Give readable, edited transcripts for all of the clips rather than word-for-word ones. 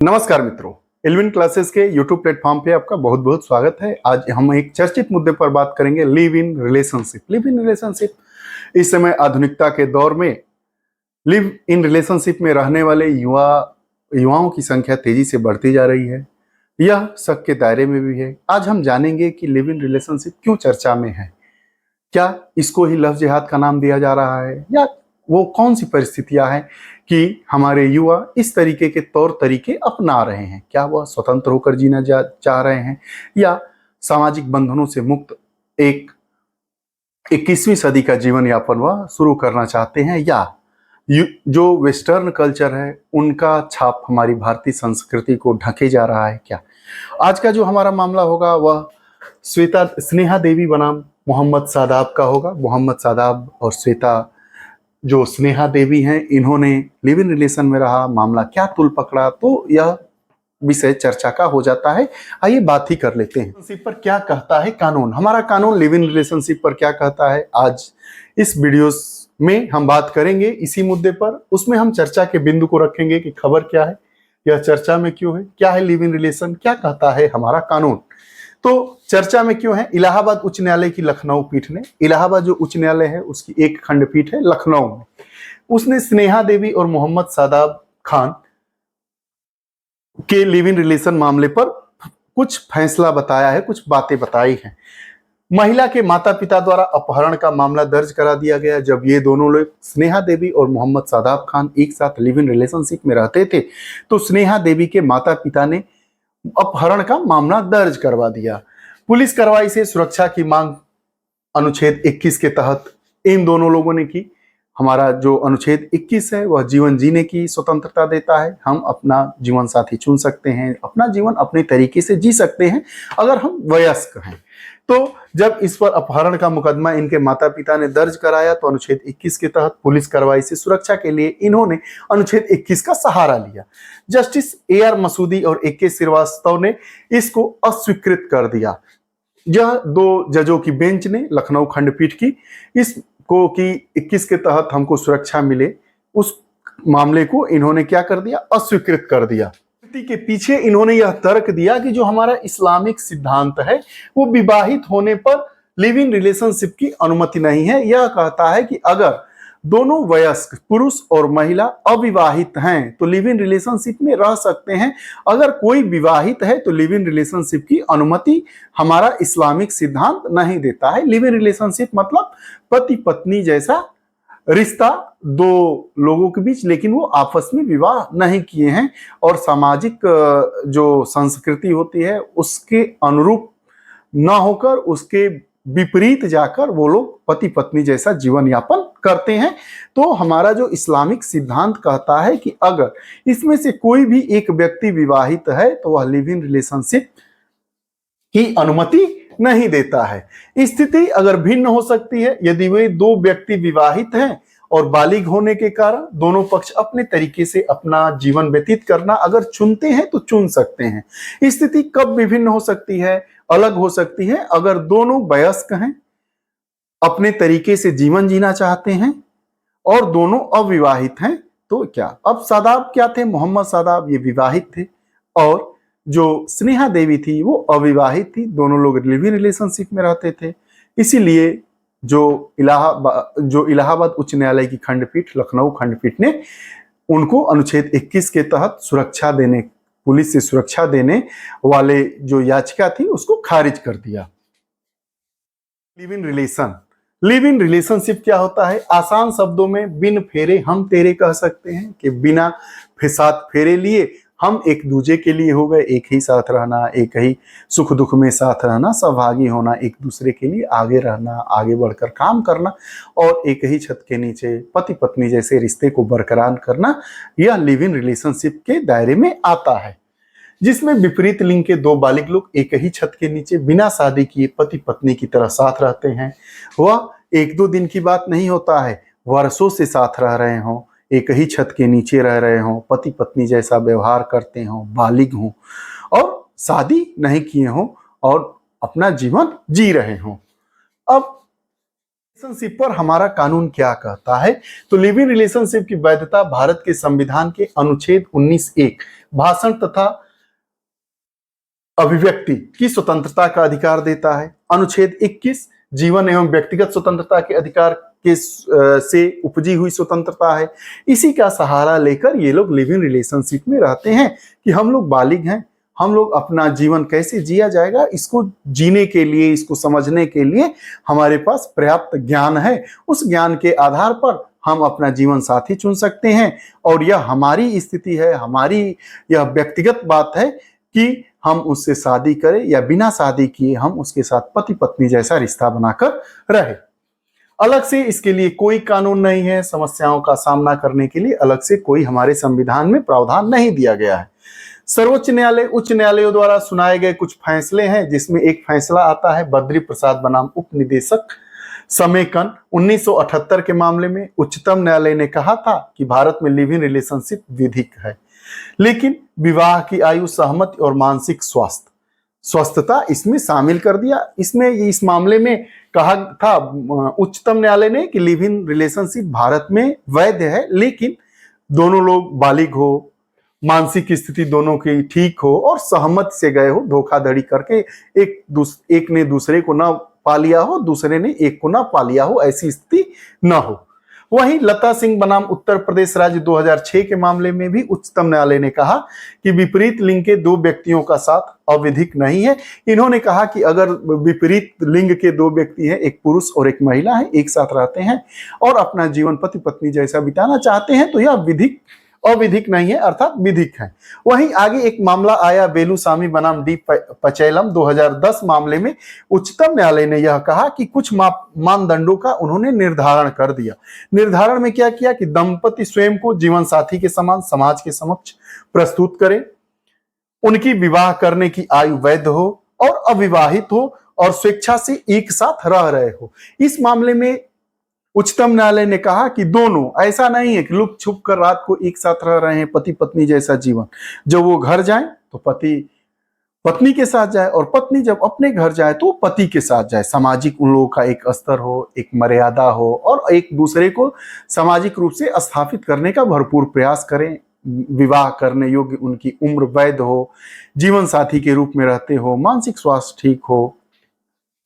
नमस्कार मित्रों, Alvin classes के यूट्यूब प्लेटफॉर्म पे आपका बहुत बहुत स्वागत है। आज हम एक चर्चित मुद्दे पर बात करेंगे, live in relationship. Live in relationship इस समय आधुनिकता के दौर में लिव इन रिलेशनशिप में रहने वाले युवाओं की संख्या तेजी से बढ़ती जा रही है। यह शक के दायरे में भी है। आज हम जानेंगे कि लिव इन रिलेशनशिप क्यों चर्चा में है, क्या इसको ही लव जिहाद का नाम दिया जा रहा है, या वो कौन सी परिस्थितियां हैं कि हमारे युवा इस तरीके के तौर तरीके अपना रहे हैं। क्या वह स्वतंत्र होकर जीना चाह रहे हैं, या सामाजिक बंधनों से मुक्त एक 21वीं सदी का जीवन यापन वह शुरू करना चाहते हैं, या जो वेस्टर्न कल्चर है उनका छाप हमारी भारतीय संस्कृति को ढके जा रहा है। क्या आज का जो हमारा मामला होगा वह स्नेहा देवी बनाम मोहम्मद सादाब का होगा। मोहम्मद सादाब और श्वेता जो स्नेहा देवी हैं, इन्होंने लिव इन रिलेशन में रहा, मामला क्या तुल पकड़ा, तो यह विषय चर्चा का हो जाता है। आइए बात ही कर लेते हैं। रिलेशनशिप पर क्या कहता है कानून, हमारा कानून लिव इन रिलेशनशिप पर क्या कहता है। आज इस वीडियो में हम बात करेंगे इसी मुद्दे पर। उसमें हम चर्चा के बिंदु को रखेंगे कि खबर क्या है, यह चर्चा में क्यों है, क्या है लिव इन रिलेशन, क्या कहता है हमारा कानून। तो चर्चा में क्यों है, इलाहाबाद उच्च न्यायालय की लखनऊ पीठ ने, इलाहाबाद जो उच्च न्यायालय है उसकी एक खंडपीठ है लखनऊ में, उसने स्नेहा देवी और मोहम्मद सादाब खान के लिव इन रिलेशन मामले पर कुछ फैसला बताया है, कुछ बातें बताई हैं। महिला के माता पिता द्वारा अपहरण का मामला दर्ज करा दिया गया। जब ये दोनों लोग, स्नेहा देवी और मोहम्मद सादाब खान, एक साथ लिव इन रिलेशनशिप में रहते थे, तो स्नेहा देवी के माता पिता ने अपहरण का मामला दर्ज करवा दिया। पुलिस कार्रवाई से सुरक्षा की मांग अनुच्छेद 21 के तहत इन दोनों लोगों ने की। हमारा जो अनुच्छेद 21 है वह जीवन जीने की स्वतंत्रता देता है। हम अपना जीवन साथी चुन सकते हैं, अपना जीवन अपने तरीके से जी सकते हैं अगर हम वयस्क हैं। तो जब इस पर अपहरण का मुकदमा इनके माता पिता ने दर्ज कराया तो अनुच्छेद 21 के तहत पुलिस कार्रवाई से सुरक्षा के लिए इन्होंने अनुच्छेद 21 का सहारा लिया। जस्टिस AR मसूदी और AK श्रीवास्तव ने इसको अस्वीकृत कर दिया। यह दो जजों की बेंच ने, लखनऊ खंडपीठ की, इसको कि 21 के तहत हमको सुरक्षा मिले, उस मामले को इन्होंने क्या कर दिया, अस्वीकृत कर दिया। के पीछे इन्होंने यह तर्क दिया कि जो हमारा इस्लामिक सिद्धांत है वो विवाहित होने पर लिव इन रिलेशनशिप की अनुमति नहीं है। यह कहता है कि अगर दोनों वयस्क पुरुष और महिला अविवाहित हैं तो लिव इन रिलेशनशिप में रह सकते हैं। अगर कोई विवाहित है तो लिव इन रिलेशनशिप की अनुमति हमारा इस्लामिक सिद्धांत नहीं देता है। लिव इन रिलेशनशिप मतलब पति पत्नी जैसा रिश्ता दो लोगों के बीच, लेकिन वो आपस में विवाह नहीं किए हैं और सामाजिक जो संस्कृति होती है उसके अनुरूप ना होकर उसके विपरीत जाकर वो लोग पति पत्नी जैसा जीवन यापन करते हैं। तो हमारा जो इस्लामिक सिद्धांत कहता है कि अगर इसमें से कोई भी एक व्यक्ति विवाहित है तो वह लिव इन रिलेशनशिप की अनुमति नहीं देता है। स्थिति अगर भिन्न हो सकती है, यदि वे दो व्यक्ति विवाहित हैं और बालिग होने के कारण दोनों पक्ष अपने तरीके से अपना जीवन व्यतीत करना अगर चुनते हैं तो चुन सकते हैं। स्थिति कब विभिन्न हो सकती है, अलग हो सकती है, अगर दोनों वयस्क हैं, अपने तरीके से जीवन जीना चाहते हैं और दोनों अविवाहित हैं। तो क्या अब सादाब क्या थे, मोहम्मद सादाब ये विवाहित थे और जो स्नेहा देवी थी वो अविवाहित थी। दोनों लोग लिव इन रिलेशनशिप में रहते थे। इसीलिए जो इलाहाबाद उच्च न्यायालय की खंडपीठ, लखनऊ खंडपीठ ने उनको अनुच्छेद 21 के तहत सुरक्षा देने, पुलिस से सुरक्षा देने वाले जो याचिका थी उसको खारिज कर दिया। Live in relation, live in relationship क्या होता है, आसान शब्दों में बिन फेरे हम तेरे कह सकते हैं कि बिना सात फेरे लिए हम एक दूसरे के लिए हो गए, एक ही साथ रहना, एक ही सुख दुख में साथ रहना, सहभागी होना, एक दूसरे के लिए आगे रहना, आगे बढ़कर काम करना और एक ही छत के नीचे पति पत्नी जैसे रिश्ते को बरकरार करना, यह लिव इन रिलेशनशिप के दायरे में आता है। जिसमें विपरीत लिंग के दो बालिग लोग एक ही छत के नीचे बिना शादी किए पति पत्नी की तरह साथ रहते हैं। वह एक दो दिन की बात नहीं होता है, वर्षों से साथ रह रहे हों, एक ही छत के नीचे रह रहे हों, पति पत्नी जैसा व्यवहार करते हों, बालिग हों और शादी नहीं किए हों और अपना जीवन जी रहे हों। अब रिलेशनशिप पर हमारा कानून क्या कहता है? तो लिव इन रिलेशनशिप की वैधता भारत के संविधान के अनुच्छेद 19(1) भाषण तथा अभिव्यक्ति की स्वतंत्रता का अधिकार देता है। अनुच्छेद 21 जीवन एवं व्यक्तिगत स्वतंत्रता के अधिकार के से उपजी हुई स्वतंत्रता है। इसी का सहारा लेकर ये लोग लिव इन रिलेशनशिप में रहते हैं कि हम लोग बालिग हैं, हम लोग अपना जीवन कैसे जिया जाएगा इसको जीने के लिए, इसको समझने के लिए हमारे पास पर्याप्त ज्ञान है। उस ज्ञान के आधार पर हम अपना जीवन साथी चुन सकते हैं और यह हमारी स्थिति है, हमारी यह व्यक्तिगत बात है कि हम उससे शादी करें या बिना शादी किए हम उसके साथ पति पत्नी जैसा रिश्ता बनाकर रहे। अलग से इसके लिए कोई कानून नहीं है, समस्याओं का सामना करने के लिए अलग से कोई हमारे संविधान में प्रावधान नहीं दिया गया है। सर्वोच्च न्यायालय, उच्च न्यायालयों द्वारा सुनाए गए कुछ फैसले हैं, जिसमें एक फैसला आता है बद्री प्रसाद बनाम उप निदेशक समेकन 1978 के मामले में। उच्चतम न्यायालय ने कहा था कि भारत में लिव इन रिलेशनशिप विधिक है, लेकिन विवाह की आयु, सहमति और मानसिक स्वस्थता इसमें शामिल कर दिया। इसमें इस मामले में कहा था उच्चतम न्यायालय ने कि लिव इन रिलेशनशिप भारत में वैध है, लेकिन दोनों लोग बालिग हो, मानसिक स्थिति दोनों की ठीक हो और सहमति से गए हो, धोखाधड़ी करके एक ने दूसरे को ना पा लिया हो, दूसरे ने एक को ना पा लिया हो, ऐसी स्थिति न हो। वहीं लता सिंह बनाम उत्तर प्रदेश राज्य 2006 के मामले में भी उच्चतम न्यायालय ने कहा कि विपरीत लिंग के दो व्यक्तियों का साथ अविधिक नहीं है। इन्होंने कहा कि अगर विपरीत लिंग के दो व्यक्ति हैं, एक पुरुष और एक महिला है, एक साथ रहते हैं और अपना जीवन पति पत्नी जैसा बिताना चाहते हैं तो यह अविधिक नहीं है, अर्थात विधिक है। वहीं आगे एक मामला आया बेलूस्वामी बनाम डी पचैलम 2010 मामले में उच्चतम न्यायालय ने यह कहा कि कुछ मानदंडों का उन्होंने निर्धारण कर दिया। निर्धारण में क्या किया कि दंपति स्वयं को जीवन साथी के समान समाज के समक्ष प्रस्तुत करें, उनकी विवाह करने की आयु वैध हो और अविवाहित हो और स्वेच्छा से एक साथ रह रहे हो। इस मामले में उच्चतम न्यायालय ने कहा कि दोनों, ऐसा नहीं है कि लुक छुप कर रात को एक साथ रह रहे हैं, पति पत्नी जैसा जीवन, जब वो घर जाए तो पति पत्नी के साथ जाए और पत्नी जब अपने घर जाए तो पति के साथ जाए। सामाजिक उन लोगों का एक स्तर हो, एक मर्यादा हो और एक दूसरे को सामाजिक रूप से स्थापित करने का भरपूर प्रयास करें। विवाह करने योग्य उनकी उम्र वैध हो, जीवन साथी के रूप में रहते हो, मानसिक स्वास्थ्य ठीक हो।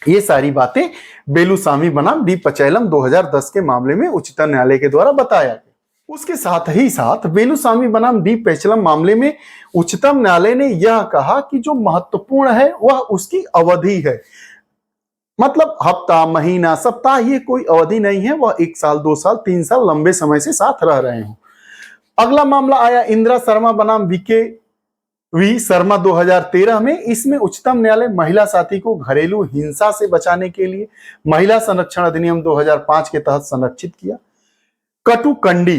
ये सारी बातें बेलूस्वामी बनाम डी पचैलम 2010 के मामले में उच्चतम न्यायालय के द्वारा बताया गया। उसके साथ ही साथ बेलूस्वामी बनाम डी पचैलम मामले में उच्चतम न्यायालय ने यह कहा कि जो महत्वपूर्ण है वह उसकी अवधि है। मतलब हफ्ता, महीना, सप्ताह, ये कोई अवधि नहीं है, वह 1 साल, 2 साल, 3 साल लंबे समय से साथ रह रहे हो। अगला मामला आया इंदिरा शर्मा बनाम वी शर्मा 2013 में। इसमें उच्चतम न्यायालय महिला साथी को घरेलू हिंसा से बचाने के लिए महिला संरक्षण अधिनियम 2005 के तहत संरक्षित किया। कटुकंडी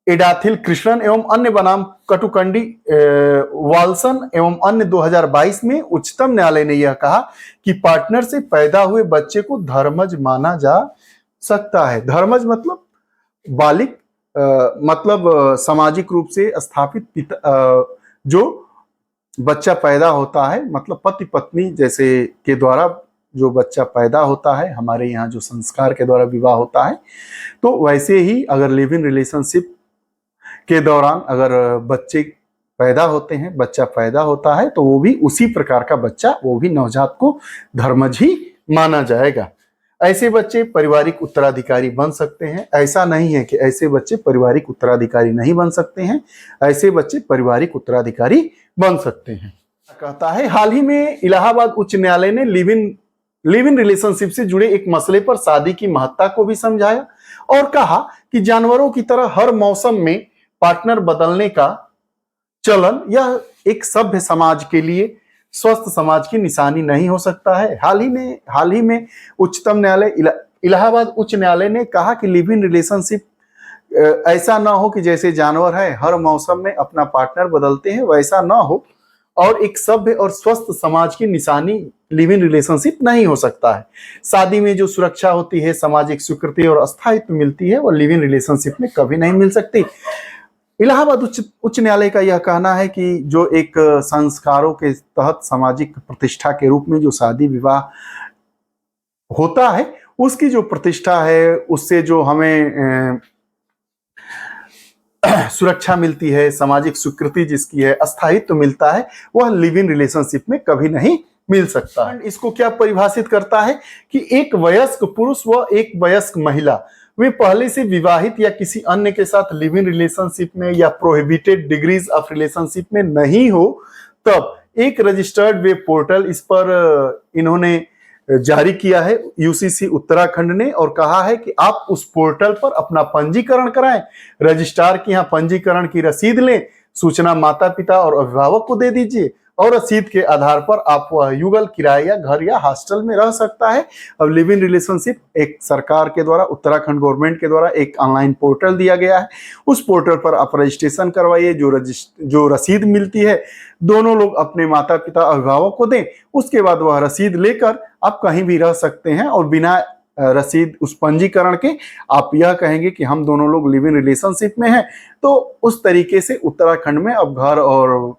एडाथिल कृष्णन एवं अन्य बनाम कटुकंडी वाल्सन एवं अन्य 2022 में उच्चतम न्यायालय ने यह कहा कि पार्टनर से पैदा हुए बच्चे को धर्मज माना जा सकता है। धर्मज मतलब बालिग, मतलब सामाजिक रूप से स्थापित पिता, जो बच्चा पैदा होता है, मतलब पति पत्नी जैसे के द्वारा जो बच्चा पैदा होता है, हमारे यहाँ जो संस्कार के द्वारा विवाह होता है, तो वैसे ही अगर लिव इन रिलेशनशिप के दौरान अगर बच्चे पैदा होते हैं, बच्चा पैदा होता है, तो वो भी उसी प्रकार का बच्चा, वो भी नवजात को धर्मज ही माना जाएगा। ऐसे बच्चे पारिवारिक उत्तराधिकारी बन सकते हैं। ऐसा नहीं है कि ऐसे बच्चे पारिवारिक उत्तराधिकारी नहीं बन सकते हैं, ऐसे बच्चे पारिवारिक उत्तराधिकारी बन सकते हैं। कहता है, हाल ही में इलाहाबाद उच्च न्यायालय ने लिव इन रिलेशनशिप से जुड़े एक मसले पर शादी की महत्ता को भी समझाया और कहा कि जानवरों की तरह हर मौसम में पार्टनर बदलने का चलन यह एक सभ्य समाज के लिए स्वस्थ समाज की निशानी नहीं हो सकता है। हाल ही में उच्चतम न्यायालय इलाहाबाद उच्च न्यायालय ने कहा कि लिव इन रिलेशनशिप ऐसा ना हो कि जैसे जानवर है हर मौसम में अपना पार्टनर बदलते हैं, वैसा ना हो और एक सभ्य और स्वस्थ समाज की निशानी लिव इन रिलेशनशिप नहीं हो सकता है। शादी में जो सुरक्षा होती है, सामाजिक स्वीकृति और अस्थायित्व मिलती है, वो लिव इन रिलेशनशिप में कभी नहीं मिल सकती। इलाहाबाद उच्च न्यायालय का यह कहना है कि जो एक संस्कारों के तहत सामाजिक प्रतिष्ठा के रूप में जो शादी विवाह होता है, उसकी जो प्रतिष्ठा है, उससे जो हमें सुरक्षा मिलती है, सामाजिक स्वीकृति जिसकी है, अस्थायित्व मिलता है, वह लिव इन रिलेशनशिप में कभी नहीं मिल सकता है। इसको क्या परिभाषित करता है कि एक वयस्क पुरुष व एक वयस्क महिला वे पहले से विवाहित या किसी अन्य के साथ लिव इन रिलेशनशिप में या प्रोहिबिटेड डिग्रीज ऑफ रिलेशनशिप में नहीं हो, तब एक रजिस्टर्ड वेब पोर्टल इस पर इन्होंने जारी किया है यूसीसी उत्तराखंड ने, और कहा है कि आप उस पोर्टल पर अपना पंजीकरण कराएं, रजिस्ट्रार की यहाँ पंजीकरण की रसीद लें, सूचना माता पिता और अभिभावक को दे दीजिए और रसीद के आधार पर आप वह युगल, किराए या घर या हॉस्टल में रह सकता है। अब लिव इन रिलेशनशिप एक सरकार के द्वारा, उत्तराखंड गवर्नमेंट के द्वारा एक ऑनलाइन पोर्टल दिया गया है। उस पोर्टल पर आप रजिस्ट्रेशन करवाइए, जो रसीद मिलती है दोनों लोग अपने माता पिता अभिभावक को दें, उसके बाद वह रसीद लेकर आप कहीं भी रह सकते हैं और बिना रसीद उस पंजीकरण के आप यह कहेंगे कि हम दोनों लोग लिव इन रिलेशनशिप में हैं, तो उस तरीके से उत्तराखंड में अब घर और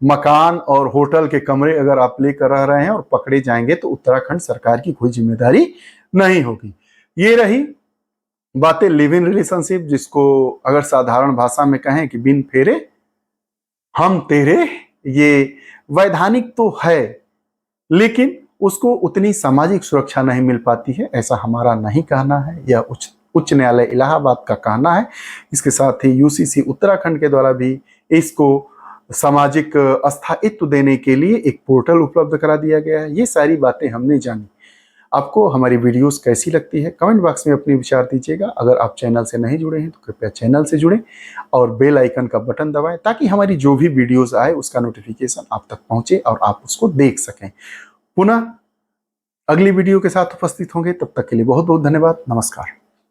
मकान और होटल के कमरे अगर आप लेकर रह रहे हैं और पकड़े जाएंगे तो उत्तराखंड सरकार की कोई जिम्मेदारी नहीं होगी। ये रही बातें लिव इन रिलेशनशिप, जिसको अगर साधारण भाषा में कहें कि बिन फेरे हम तेरे। ये वैधानिक तो है लेकिन उसको उतनी सामाजिक सुरक्षा नहीं मिल पाती है, ऐसा हमारा नहीं कहना है, यह उच्च न्यायालय इलाहाबाद का कहना है। इसके साथ ही यूसीसी उत्तराखंड के द्वारा भी इसको सामाजिक अस्थायित्व देने के लिए एक पोर्टल उपलब्ध करा दिया गया है। ये सारी बातें हमने जानी। आपको हमारी वीडियोस कैसी लगती है कमेंट बॉक्स में अपने विचार दीजिएगा। अगर आप चैनल से नहीं जुड़े हैं तो कृपया चैनल से जुड़ें और बेल आइकन का बटन दबाएं ताकि हमारी जो भी वीडियोस आए उसका नोटिफिकेशन आप तक पहुंचे और आप उसको देख सकें। पुनः अगली वीडियो के साथ उपस्थित होंगे, तब तक के लिए बहुत बहुत धन्यवाद। नमस्कार।